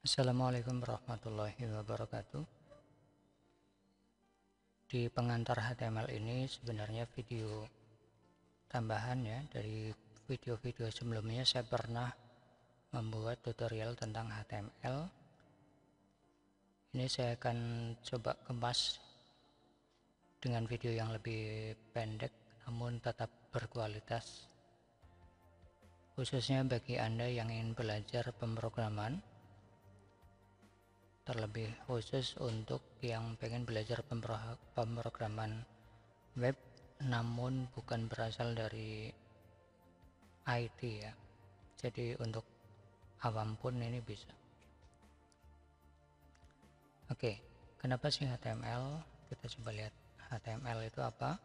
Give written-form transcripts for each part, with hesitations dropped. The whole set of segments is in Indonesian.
Assalamualaikum warahmatullahi wabarakatuh. Di pengantar HTML ini sebenarnya video tambahan ya dari video-video sebelumnya. Saya pernah membuat tutorial tentang HTML. Ini saya akan coba kemas dengan video yang lebih pendek namun tetap berkualitas, khususnya bagi Anda yang ingin belajar pemrograman, terlebih khusus untuk yang pengen belajar pemrograman web namun bukan berasal dari IT ya. Jadi untuk awam pun ini bisa. Oke, kenapa sih HTML? Kita coba lihat HTML itu apa.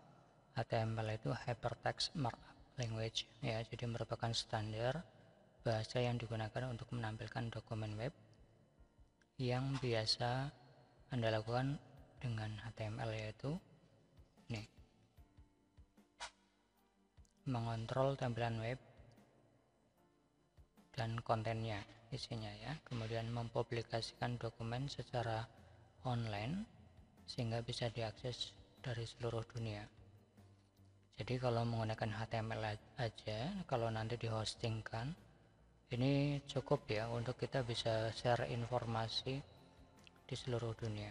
HTML itu Hypertext Markup Language ya, jadi merupakan standar bahasa yang digunakan untuk menampilkan dokumen web yang biasa Anda lakukan dengan HTML, yaitu nih, mengontrol tampilan web dan kontennya, isinya ya, kemudian mempublikasikan dokumen secara online sehingga bisa diakses dari seluruh dunia. Jadi kalau menggunakan HTML aja, kalau nanti dihostingkan, ini cukup ya untuk kita bisa share informasi di seluruh dunia.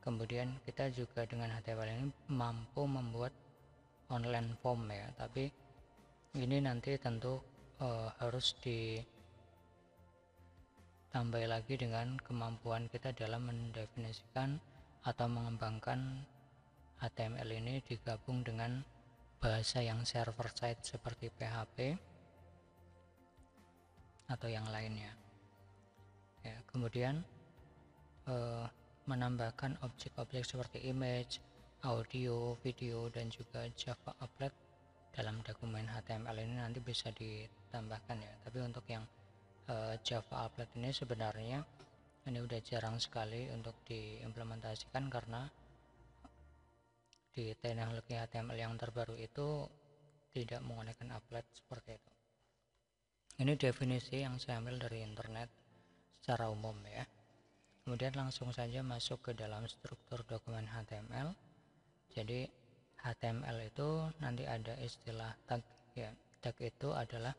Kemudian kita juga dengan HTML ini mampu membuat online form ya, tapi ini nanti tentu harus ditambah lagi dengan kemampuan kita dalam mendefinisikan atau mengembangkan HTML ini digabung dengan bahasa yang server side seperti PHP atau yang lainnya ya. Kemudian menambahkan objek-objek seperti image, audio, video, dan juga Java applet dalam dokumen HTML ini nanti bisa ditambahkan ya. Tapi untuk yang Java applet ini sebenarnya ini udah jarang sekali untuk diimplementasikan karena di teknologi HTML yang terbaru itu tidak menggunakan applet seperti itu. Ini definisi yang saya ambil dari internet secara umum ya. Kemudian langsung saja masuk ke dalam struktur dokumen HTML. Jadi HTML itu nanti ada istilah tag ya. Tag itu adalah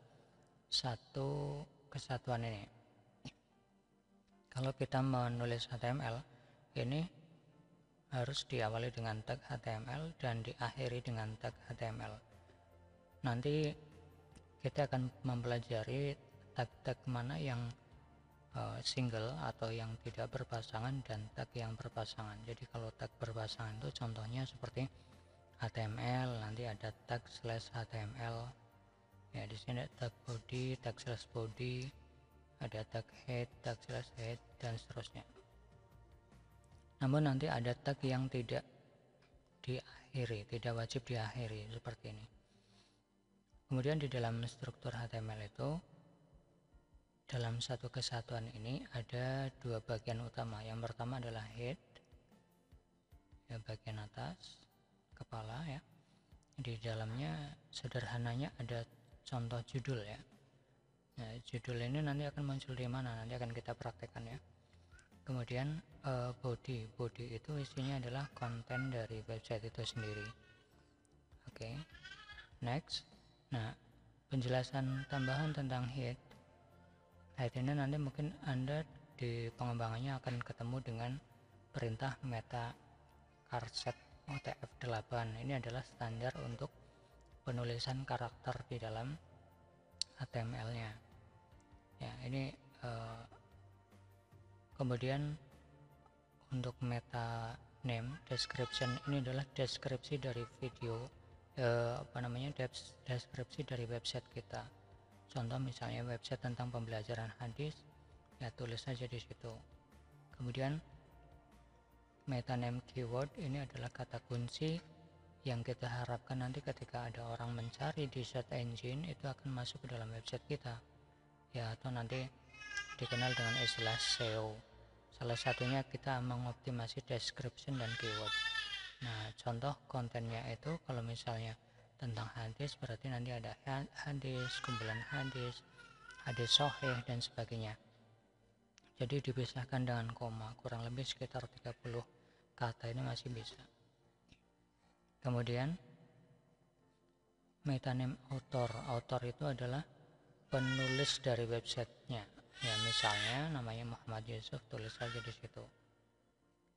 satu kesatuan ini. Kalau kita menulis HTML ini harus diawali dengan tag HTML dan diakhiri dengan tag HTML. Nanti kita akan mempelajari tag-tag mana yang single atau yang tidak berpasangan dan tag yang berpasangan. Jadi kalau tag berpasangan itu contohnya seperti HTML, nanti ada tag slash HTML ya, di sini ada tag body, tag slash body, ada tag head, tag slash head, dan seterusnya. Namun nanti ada tag yang tidak diakhiri, tidak wajib diakhiri seperti ini. Kemudian di dalam struktur HTML itu, dalam satu kesatuan ini ada dua bagian utama. Yang pertama adalah head ya, bagian atas kepala ya. Di dalamnya sederhananya ada contoh judul ya. Nah, judul ini nanti akan muncul di mana, nanti akan kita praktekkan ya. Kemudian body itu isinya adalah konten dari website itu sendiri. Oke, next. Nah, penjelasan tambahan tentang head ini nanti mungkin Anda di pengembangannya akan ketemu dengan perintah meta charset UTF-8. Ini adalah standar untuk penulisan karakter di dalam HTML-nya ya. Ini kemudian untuk meta name description, ini adalah deskripsi dari video deskripsi dari website kita. Contoh misalnya website tentang pembelajaran hadis ya, tulis saja di situ. Kemudian meta name keyword ini adalah kata kunci yang kita harapkan nanti ketika ada orang mencari di search engine itu akan masuk ke dalam website kita ya, atau nanti dikenal dengan istilah SEO. Salah satunya kita mengoptimasi description dan keyword. Nah, contoh kontennya itu kalau misalnya tentang hadis berarti nanti ada hadis, kumpulan hadis, hadis sahih dan sebagainya. jadi dipisahkan dengan koma, kurang lebih sekitar 30 kata ini masih bisa. Kemudian metaname author itu adalah penulis dari websitenya ya, misalnya namanya Muhammad Yusuf, tulis saja di situ.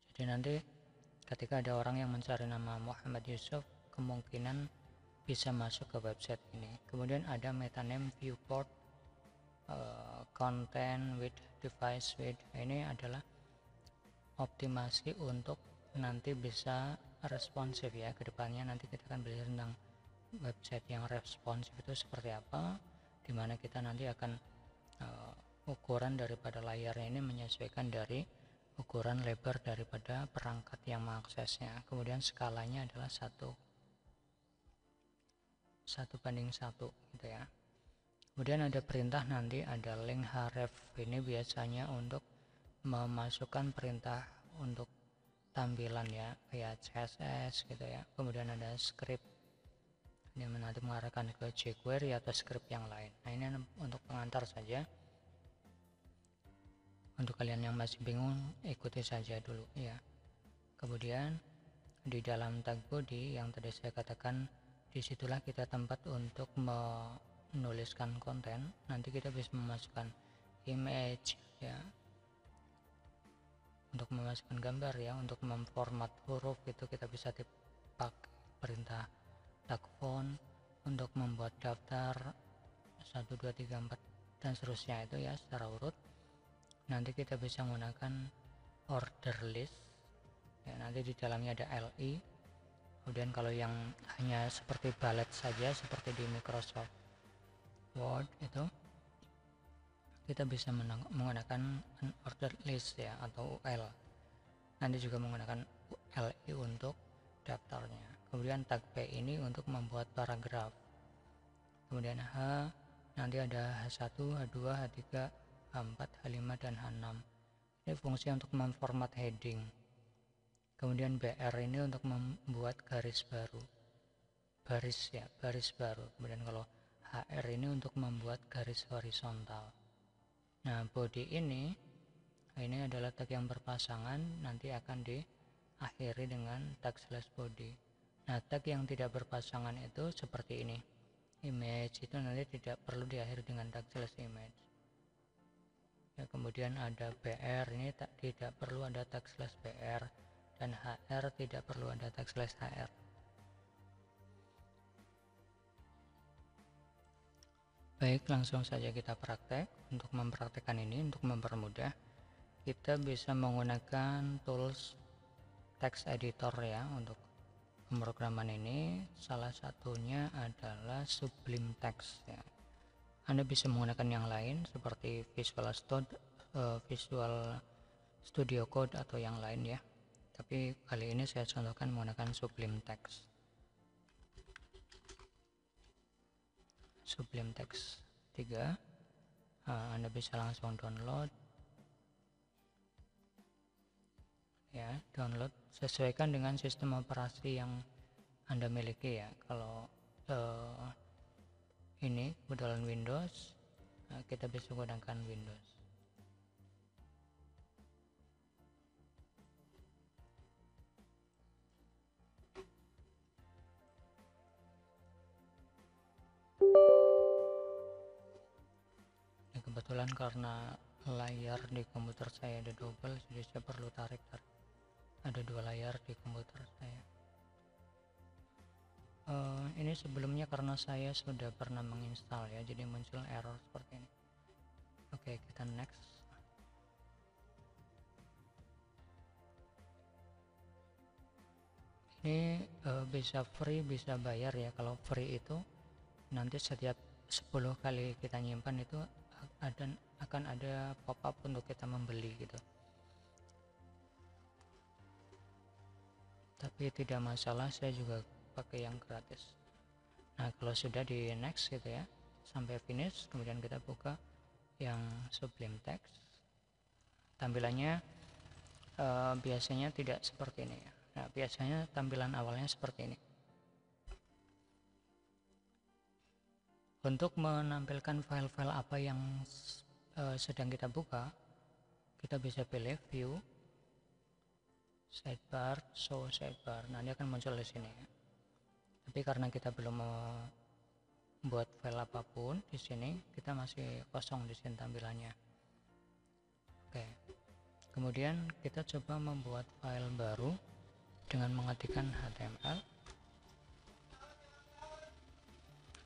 Jadi nanti ketika ada orang yang mencari nama Muhammad Yusuf, kemungkinan bisa masuk ke website ini. Kemudian ada metaname viewport, content with device with, ini adalah optimasi untuk nanti bisa responsif ya. Kedepannya nanti kita akan belajar tentang website yang responsif itu seperti apa, dimana kita nanti akan ukuran daripada layarnya ini menyesuaikan dari ukuran lebar daripada perangkat yang mengaksesnya. Kemudian skalanya adalah 1:1 gitu ya. Kemudian ada perintah, nanti ada link href, ini biasanya untuk memasukkan perintah untuk tampilan ya, kayak CSS gitu ya. Kemudian ada script, ini nanti mengarahkan ke jQuery atau script yang lain. Nah ini untuk pengantar saja, untuk kalian yang masih bingung ikuti saja dulu ya. Kemudian di dalam tag body yang tadi saya katakan, disitulah kita tempat untuk menuliskan konten. Nanti kita bisa memasukkan image ya, untuk memasukkan gambar ya, untuk memformat huruf itu kita bisa pakai perintah tag font, untuk membuat daftar 1 2 3 4 dan seterusnya itu ya secara urut. Nanti kita bisa menggunakan order list ya, nanti di dalamnya ada li. Kemudian kalau yang hanya seperti bullet saja seperti di Microsoft Word itu, kita bisa menggunakan order list ya, atau UL. Nanti juga menggunakan li untuk daftarnya. Kemudian tag P ini untuk membuat paragraf. Kemudian H, nanti ada H1, H2, H3, H4, H5 dan H6. Ini fungsi untuk memformat heading. Kemudian BR ini untuk membuat garis baru, baris ya, baris baru. Kemudian kalau HR ini untuk membuat garis horizontal. Nah body ini adalah tag yang berpasangan, nanti akan diakhiri dengan tag slash body. Nah tag yang tidak berpasangan itu seperti ini. Image itu nanti tidak perlu diakhiri dengan tag slash image ya. Kemudian ada BR, ini tidak perlu ada tag slash BR, dan HR tidak perlu ada tag slash HR. Baik, langsung saja kita praktek. Untuk mempraktekkan ini, untuk mempermudah, kita bisa menggunakan tools text editor ya untuk pemrograman ini. Salah satunya adalah Sublime Text ya. Anda bisa menggunakan yang lain seperti Visual Studio Code atau yang lain ya, tapi kali ini saya contohkan menggunakan Sublime Text. Sublime Text 3, Anda bisa langsung download ya, download sesuaikan dengan sistem operasi yang Anda miliki ya. Kalau ini kebetulan Windows, kita bisa gunakan Windows. Kebetulan karena layar di komputer saya ada double, jadi saya perlu tarik. Ada 2 layar di komputer saya. Ini sebelumnya karena saya sudah pernah menginstal ya, jadi muncul error seperti ini. Oke, kita next. Ini bisa free, bisa bayar ya. Kalau free itu nanti setiap 10 kali kita nyimpan itu akan ada pop-up untuk kita membeli gitu. Tapi tidak masalah, saya juga pakai yang gratis. Nah kalau sudah di next gitu ya, sampai finish, kemudian kita buka yang Sublime Text. Tampilannya biasanya tidak seperti ini ya. Nah biasanya tampilan awalnya seperti ini. Untuk menampilkan file-file apa yang sedang kita buka, kita bisa pilih view sidebar, show sidebar. Nah, ini akan muncul di sini. Tapi karena kita belum membuat file apapun di sini, kita masih kosong di sini tampilannya. Oke. Kemudian kita coba membuat file baru dengan mengetikkan HTML.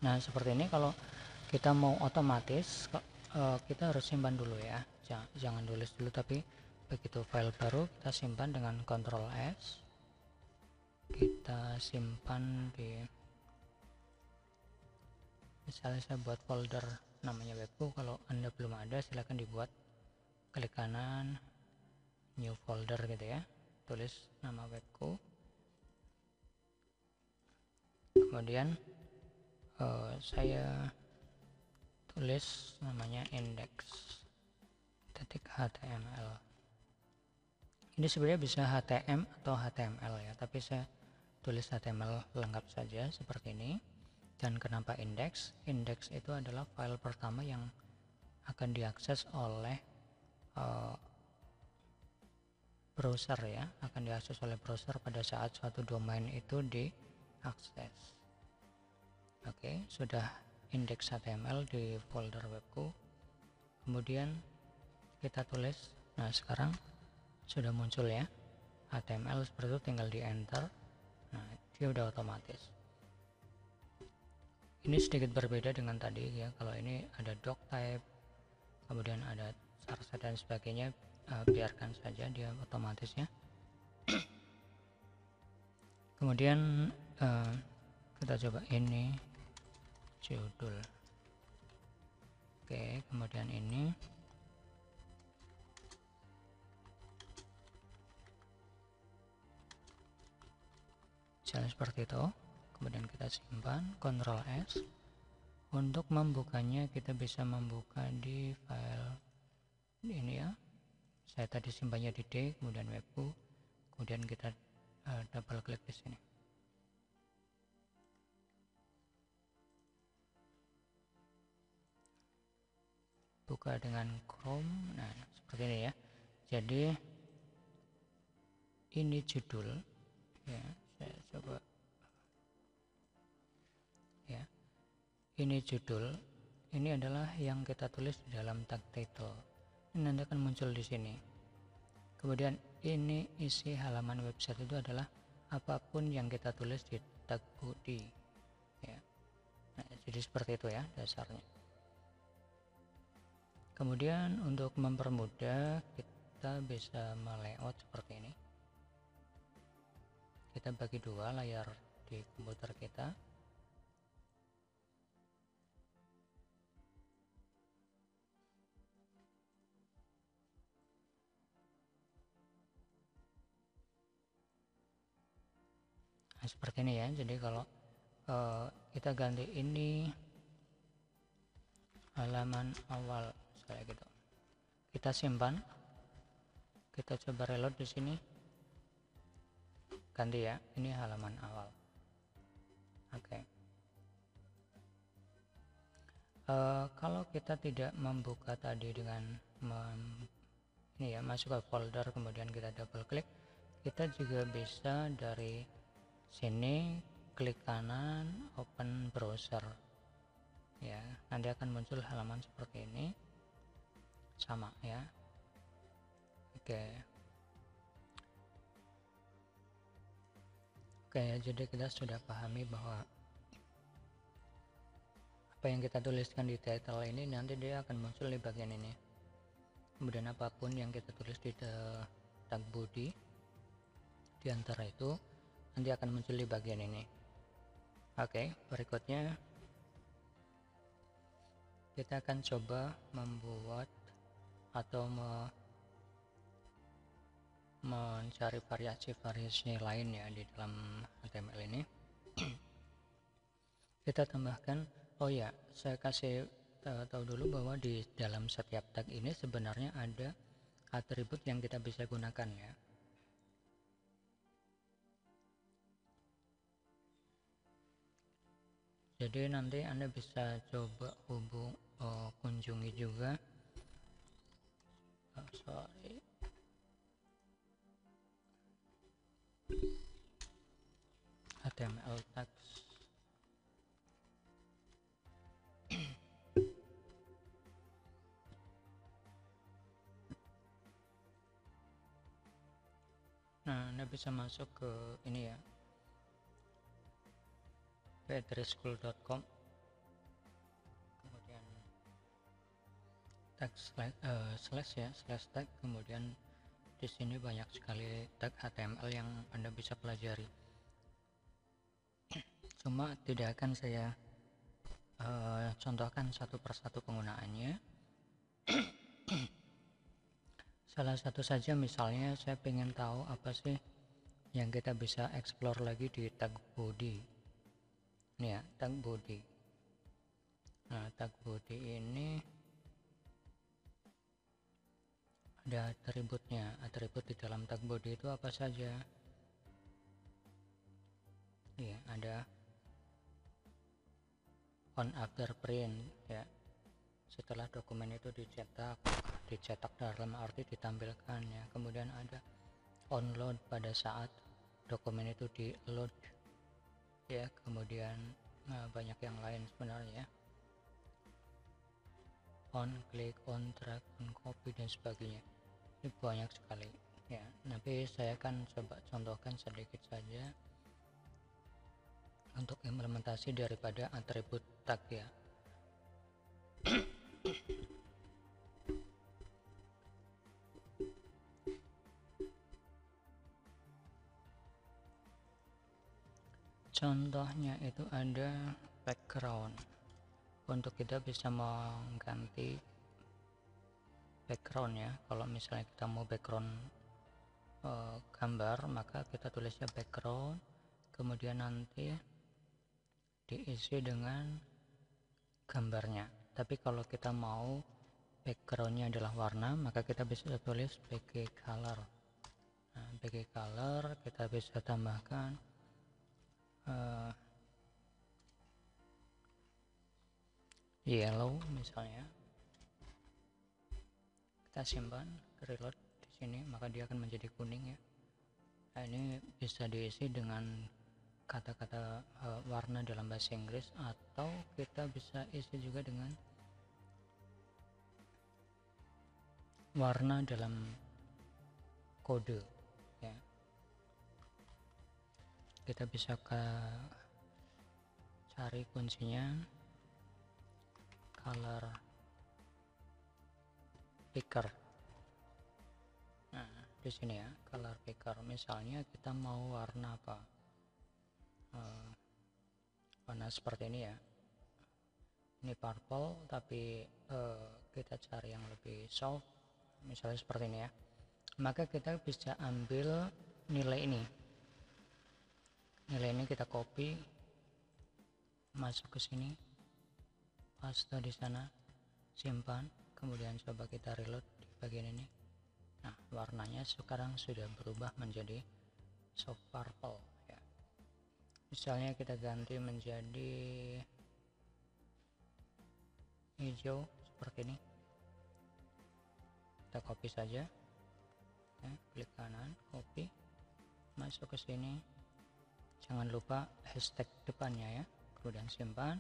Nah, seperti ini. Kalau kita mau otomatis, kita harus simpan dulu ya. Jangan tulis dulu, tapi begitu file baru kita simpan dengan Ctrl S. Kita simpan di, misalnya saya buat folder namanya webku. Kalau Anda belum ada, silahkan dibuat, klik kanan new folder gitu ya, tulis nama webku, kemudian saya tulis namanya index.html. Ini sebenarnya bisa HTML atau HTML ya, tapi saya tulis HTML lengkap saja seperti ini. Dan kenapa index? Index itu adalah file pertama yang akan diakses oleh browser ya, akan diakses oleh browser pada saat suatu domain itu diakses. Oke, sudah index HTML di folder webku. Kemudian kita tulis. Nah, sekarang sudah muncul ya HTML seperti itu, tinggal di enter. Nah, dia udah otomatis. Ini sedikit berbeda dengan tadi ya. Kalau ini ada doc type, kemudian ada charset dan sebagainya, biarkan saja dia otomatis ya. Kemudian kita coba ini judul. Oke, kemudian ini misalnya seperti itu. Kemudian kita simpan, Ctrl S. Untuk membukanya kita bisa membuka di file ini ya. Saya tadi simpannya di D, kemudian webku, kemudian kita double klik di sini. Buka dengan Chrome. Nah, seperti ini ya. Jadi ini judul ya, saya coba ya. Ini judul, ini adalah yang kita tulis di dalam tag title. Ini nanti akan muncul di sini. Kemudian ini isi halaman website itu adalah apapun yang kita tulis di tag body ya. Nah, jadi seperti itu ya dasarnya. Kemudian untuk mempermudah, kita bisa melayout seperti ini. Kita bagi dua layar di komputer kita. Nah, seperti ini ya. Jadi kalau kita ganti ini halaman awal kayak gitu, kita simpan, kita coba reload di sini, ganti ya, ini halaman awal. Oke. Kalau kita tidak membuka tadi dengan ini ya, masuk ke folder kemudian kita double klik, kita juga bisa dari sini klik kanan open browser ya, nanti akan muncul halaman seperti ini sama ya. Oke, jadi kita sudah pahami bahwa apa yang kita tuliskan di title ini nanti dia akan muncul di bagian ini. Kemudian apapun yang kita tulis di tag body di antara itu nanti akan muncul di bagian ini. Oke, berikutnya kita akan coba membuat atau mencari variasi lain ya di dalam HTML ini. Kita tambahkan, oh ya, saya kasih tahu dulu bahwa di dalam setiap tag ini sebenarnya ada atribut yang kita bisa gunakan ya. Jadi nanti Anda bisa coba kunjungi juga HTML tags. Nah, Anda bisa masuk ke ini ya, p3school.com, kemudian tag slash tag, kemudian di sini banyak sekali tag HTML yang Anda bisa pelajari. Cuma tidak akan saya contohkan satu persatu penggunaannya. Salah satu saja, misalnya saya ingin tahu apa sih yang kita bisa explore lagi di tag body. Ini ya, tag body. Nah, tag body ini ada atributnya. Atribut di dalam tag body itu apa saja? Iya, ada on after print ya. Setelah dokumen itu dicetak dalam arti ditampilkan ya. Kemudian ada on load pada saat dokumen itu di load ya. Kemudian banyak yang lain sebenarnya, on click, on drag, on copy dan sebagainya. Ini banyak sekali ya. Tapi saya akan coba contohkan sedikit saja untuk implementasi daripada atribut tag ya. Contohnya itu ada background. Untuk kita bisa mengganti background ya. Kalau misalnya kita mau background gambar, maka kita tulisnya background, kemudian nanti diisi dengan gambarnya. Tapi kalau kita mau backgroundnya adalah warna, maka kita bisa tulis background color. Nah, background color kita bisa tambahkan yellow misalnya. Kita simpan, reload di sini, maka dia akan menjadi kuning ya. Nah, ini bisa diisi dengan kata-kata warna dalam bahasa Inggris, atau kita bisa isi juga dengan warna dalam kode ya. Kita bisa cari kuncinya color picker. Nah, di sini ya, color picker. Misalnya kita mau warna apa? Warna seperti ini ya. Ini purple, tapi kita cari yang lebih soft, misalnya seperti ini ya. Maka kita bisa ambil nilai ini. Nilai ini kita copy, masuk ke sini, paste di sana, simpan, kemudian coba kita reload di bagian ini. Nah, warnanya sekarang sudah berubah menjadi soft purple ya. Misalnya kita ganti menjadi hijau seperti ini. Kita copy saja ya, klik kanan, copy, masuk ke sini. Jangan lupa hashtag depannya ya. Kemudian simpan.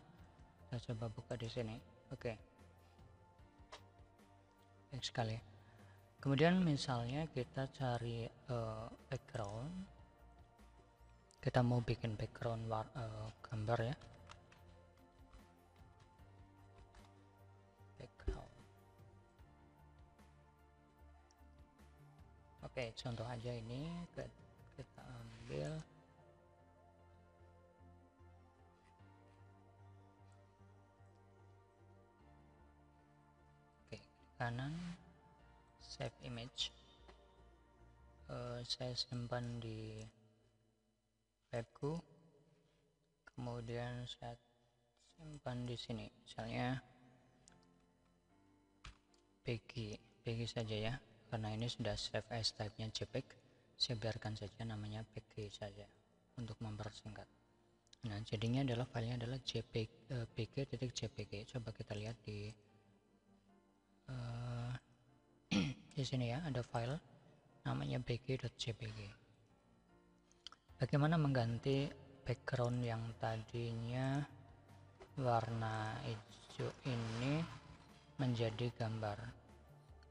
Kita coba buka di sini. Oke. Baik sekali. Kemudian misalnya kita cari background. Kita mau bikin background gambar ya. Background. Oke, contoh aja ini kita ambil kanan, save image. Saya simpan di webku, kemudian saya simpan di sini, misalnya PG saja ya, karena ini sudah save as type-nya JPEG. Saya biarkan saja namanya PG saja untuk mempersingkat. Nah, jadinya adalah filenya adalah pg.jpg. Coba kita lihat di di sini ya, ada file namanya pg.jpg. Bagaimana mengganti background yang tadinya warna hijau ini menjadi gambar,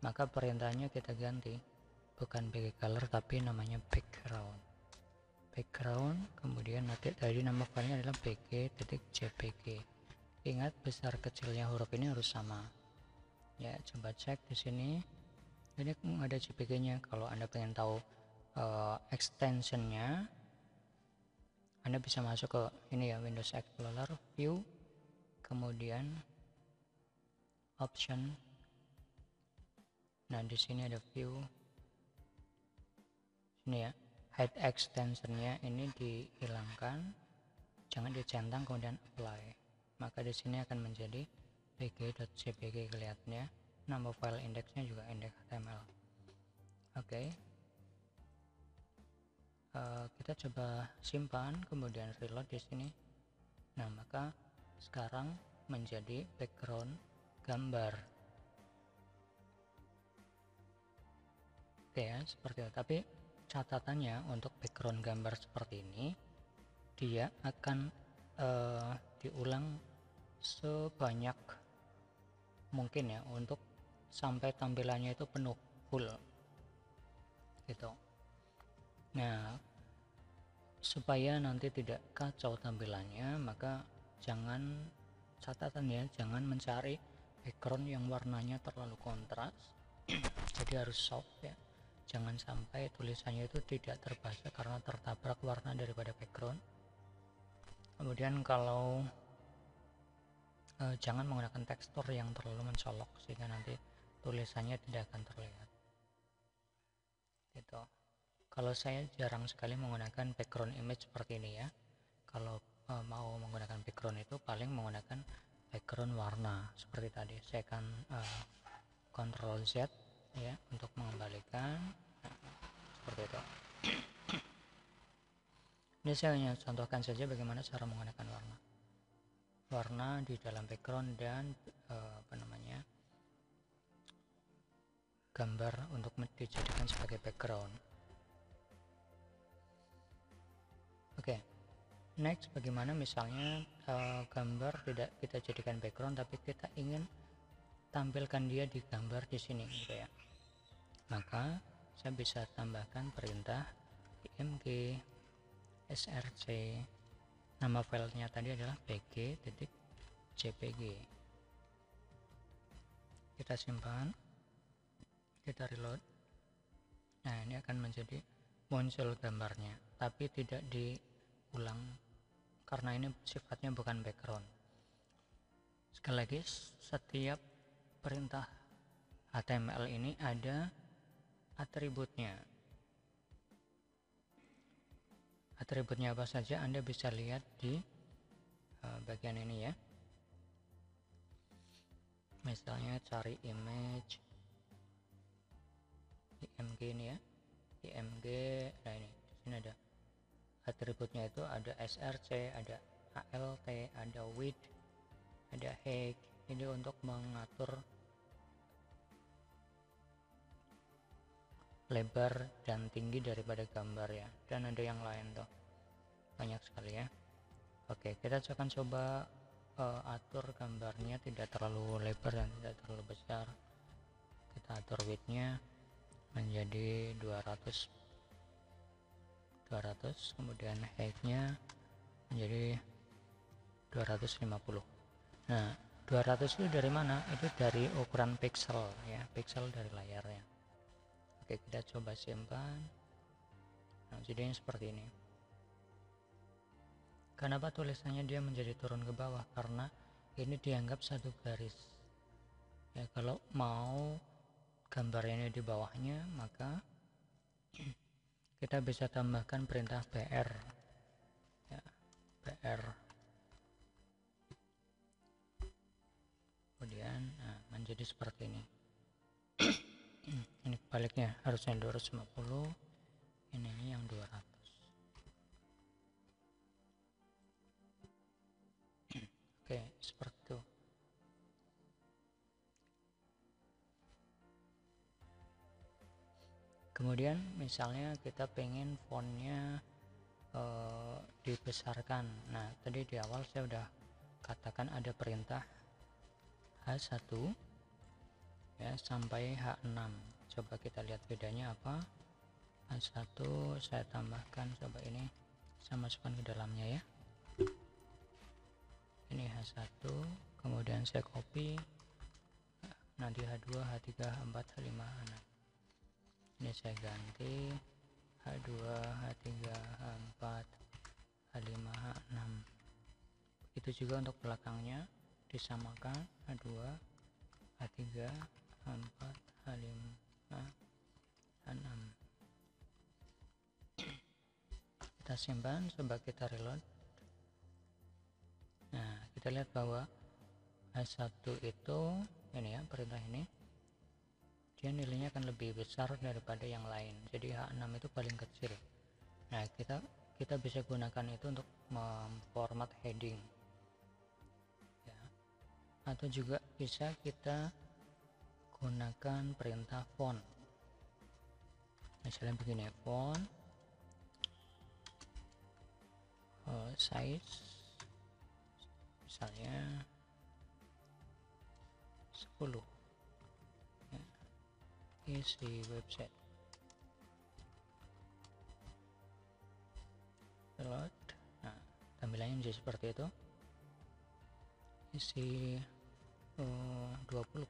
maka perintahnya kita ganti, bukan bg color tapi namanya background. Kemudian nanti tadi nama filenya adalah bg.jpg. Ingat besar kecilnya huruf ini harus sama ya. Coba cek di sini, ini ada jpg nya. Kalau Anda pengen tahu extensionnya, Anda bisa masuk ke ini ya, Windows Explorer, View, kemudian Option. Nah di sini ada View, ini ya, hide extensionnya ini dihilangkan, jangan dicentang, kemudian apply, maka di sini akan menjadi bg.jpg kelihatannya. Nama file indeksnya juga index.html. Oke. Kita coba simpan, kemudian reload di sini. Nah, maka sekarang menjadi background gambar. Oke ya, seperti itu. Tapi catatannya untuk background gambar seperti ini, dia akan diulang sebanyak mungkin ya, untuk sampai tampilannya itu penuh, full gitu. Nah, supaya nanti tidak kacau tampilannya, maka catatan ya, jangan mencari background yang warnanya terlalu kontras. Jadi harus soft ya, jangan sampai tulisannya itu tidak terbaca karena tertabrak warna daripada background. Kemudian kalau jangan menggunakan tekstur yang terlalu mencolok sehingga nanti tulisannya tidak akan terlihat gitu. Kalau saya jarang sekali menggunakan background image seperti ini ya. Kalau mau menggunakan background itu paling menggunakan background warna seperti tadi. Saya akan Ctrl Z ya untuk mengembalikan. Nah, seperti itu. Ini saya hanya contohkan saja bagaimana cara menggunakan warna di dalam background dan gambar untuk dijadikan sebagai background. Oke, next, bagaimana misalnya gambar tidak kita jadikan background tapi kita ingin tampilkan dia di gambar di sini gitu ya. Maka saya bisa tambahkan perintah img src, nama filenya tadi adalah bg.jpg. Kita simpan, kita reload. Nah, ini akan menjadi muncul gambarnya, tapi tidak diulang karena ini sifatnya bukan background. Sekali lagi, setiap perintah HTML ini ada atributnya. Atributnya apa saja Anda bisa lihat di bagian ini ya. Misalnya cari image img ini ya, img. Nah, ini di sini ada atributnya, itu ada src, ada alt, ada width, ada height. Ini untuk mengatur lebar dan tinggi daripada gambar ya, dan ada yang lain tuh, banyak sekali ya. Oke, kita akan coba atur gambarnya tidak terlalu lebar dan tidak terlalu besar. Kita atur widthnya menjadi 200, kemudian heightnya menjadi 250. Nah, 200 itu dari mana? Itu dari ukuran pixel ya, pixel dari layarnya. Oke, kita coba simpan. Nah, jadinya seperti ini. Kenapa tulisannya dia menjadi turun ke bawah? Karena ini dianggap satu garis ya. Kalau mau gambarnya di bawahnya, maka kita bisa tambahkan perintah br ya, br, kemudian menjadi seperti ini. Ini baliknya, harusnya 250, ini yang 200. Oke, seperti itu. Kemudian misalnya kita pengen fontnya dibesarkan. Nah, tadi di awal saya udah katakan ada perintah H1 ya sampai H6. Coba kita lihat bedanya apa. H1 saya tambahkan, coba ini saya masukkan ke dalamnya ya. Ini H1, kemudian saya copy, nanti H2, H3, H4, H5, H6. Ini saya ganti H2, H3, H4, H5, H6. Itu juga untuk belakangnya disamakan H2, H3, H4, H5, H6. Kita simpan, coba kita reload. Nah, kita lihat bahwa H1 itu ini ya, perintah ini dia nilainya akan lebih besar daripada yang lain, jadi H6 itu paling kecil. Nah, kita bisa gunakan itu untuk memformat heading ya. Atau juga bisa kita gunakan perintah font, misalnya begini, font size misalnya 10 ya, isi website reload. Nah, tampilannya menjadi seperti itu, isi 20.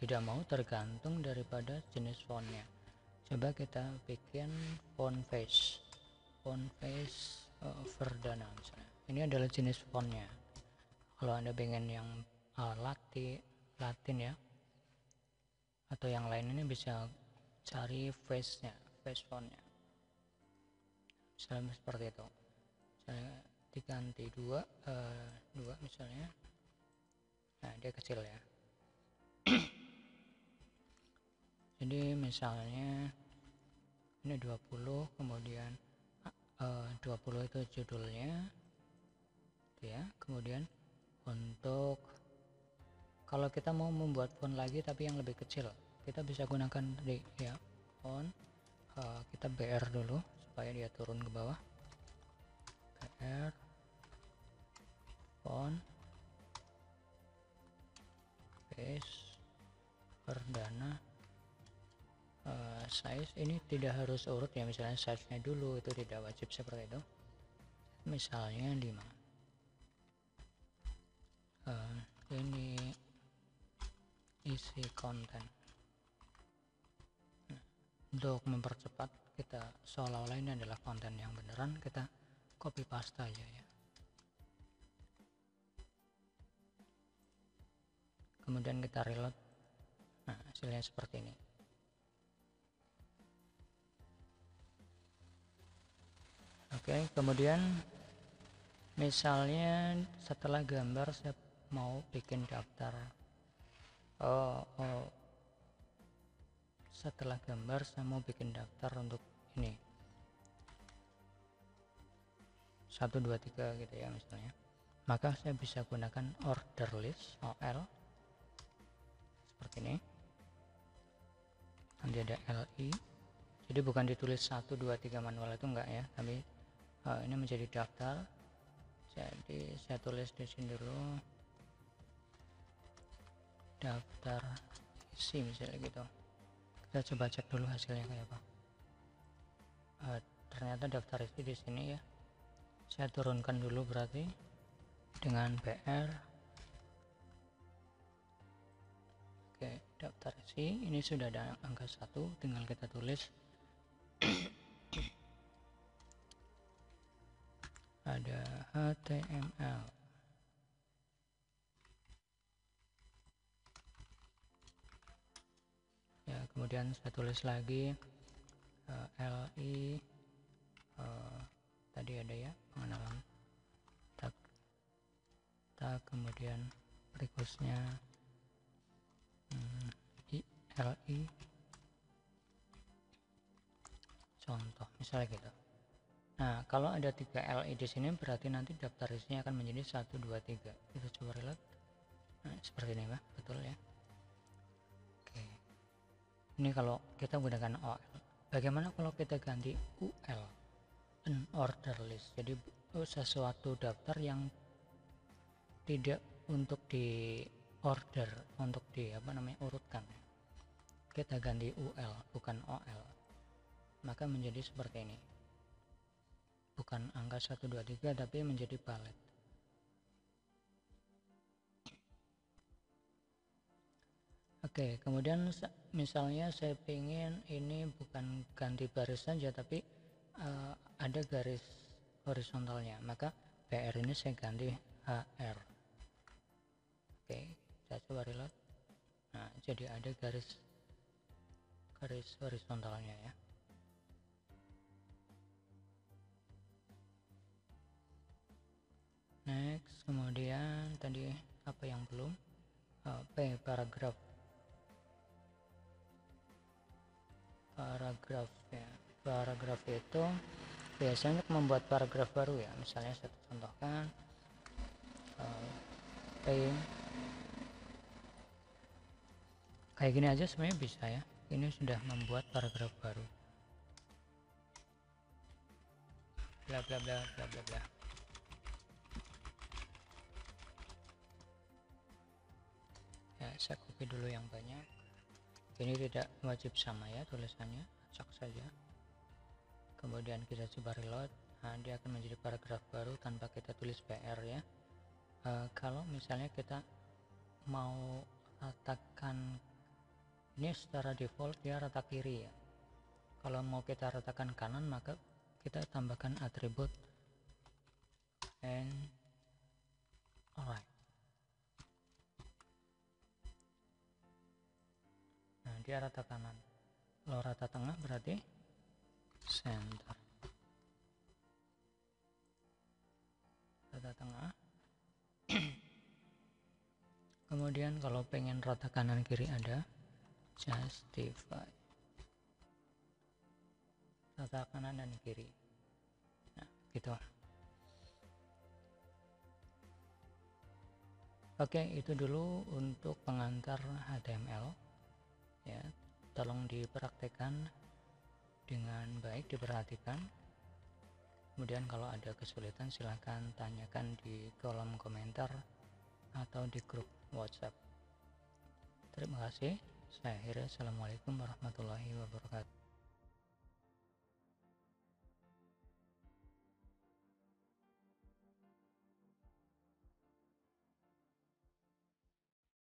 Tidak mau, tergantung daripada jenis fontnya. Coba kita bikin font face Verdana misalnya. Ini adalah jenis fontnya. Kalau Anda pengen yang Latin ya atau yang lain, ini bisa cari face fontnya misalnya seperti itu. Misalnya diganti 2 misalnya. Nah, dia kecil ya. Jadi misalnya ini 20, kemudian 20 itu judulnya ya. Kemudian untuk kalau kita mau membuat font lagi tapi yang lebih kecil, kita bisa gunakan tadi ya, font kita BR dulu supaya dia turun ke bawah. BR font base Verdana size. Ini tidak harus urut ya, misalnya size nya dulu, itu tidak wajib seperti itu. Misalnya 5. Ini isi konten. Nah, untuk mempercepat kita seolah-olah ini adalah konten yang beneran, kita copy paste aja ya. Kemudian kita reload. Nah, hasilnya seperti ini. Oke, kemudian misalnya setelah gambar saya mau bikin daftar. Setelah gambar saya mau bikin daftar untuk ini 1, 2, 3 gitu ya misalnya. Maka saya bisa gunakan order list OL seperti ini. Nanti ada LI. Jadi bukan ditulis 1, 2, 3 manual, itu enggak ya, tapi ini menjadi daftar. Jadi saya tulis di sini dulu daftar isi misalnya gitu. Kita coba cek dulu hasilnya kayak apa. Ternyata daftar isi di sini ya. Saya turunkan dulu berarti dengan BR. Oke, daftar isi ini sudah ada angka 1, tinggal kita tulis ada HTML. Ya, kemudian saya tulis lagi LI, tadi ada ya pengenalan tag, kemudian berikutnya LI contoh misalnya gitu. Nah, kalau ada 3 LI di sini berarti nanti daftar isinya akan menjadi 1, 2, 3. Kita coba reload. Nah, seperti ini Pak, betul ya. Oke. Ini kalau kita gunakan OL. Bagaimana kalau kita ganti UL? an order list, jadi sesuatu daftar yang tidak untuk di order, untuk di urutkan. Kita ganti UL bukan OL, maka menjadi seperti ini, bukan angka 1 2 3 tapi menjadi palet. Oke, kemudian misalnya saya ingin ini bukan ganti baris saja tapi ada garis horizontalnya, maka PR ini saya ganti HR. Oke, saya coba reload. Nah, jadi ada garis horizontalnya ya. Next, kemudian tadi apa yang belum? P, paragraf ya. Paragraf itu biasanya membuat paragraf baru ya, misalnya saya contohkan kayak gini aja sebenarnya bisa ya. Ini sudah membuat paragraf baru, bla bla bla bla bla bla. Ya, saya copy dulu yang banyak. Ini tidak wajib sama ya tulisannya, acak saja. Kemudian kita coba reload. Nah, dia akan menjadi paragraf baru tanpa kita tulis PR ya. Kalau misalnya kita mau ratakan, ini secara default dia rata kiri ya. Kalau mau kita ratakan kanan, maka kita tambahkan atribut and right. Nah, dia rata kanan. Kalau rata tengah berarti center. Rata tengah. Kemudian kalau pengen rata kanan kiri ada justify. Rata kanan dan kiri. Nah, gitu. Oke, itu dulu untuk pengantar HTML ya. Tolong dipraktekkan dengan baik, diperhatikan. Kemudian kalau ada kesulitan silahkan tanyakan di kolom komentar atau di grup WhatsApp. Terima kasih. Saya akhiri. Assalamualaikum warahmatullahi wabarakatuh.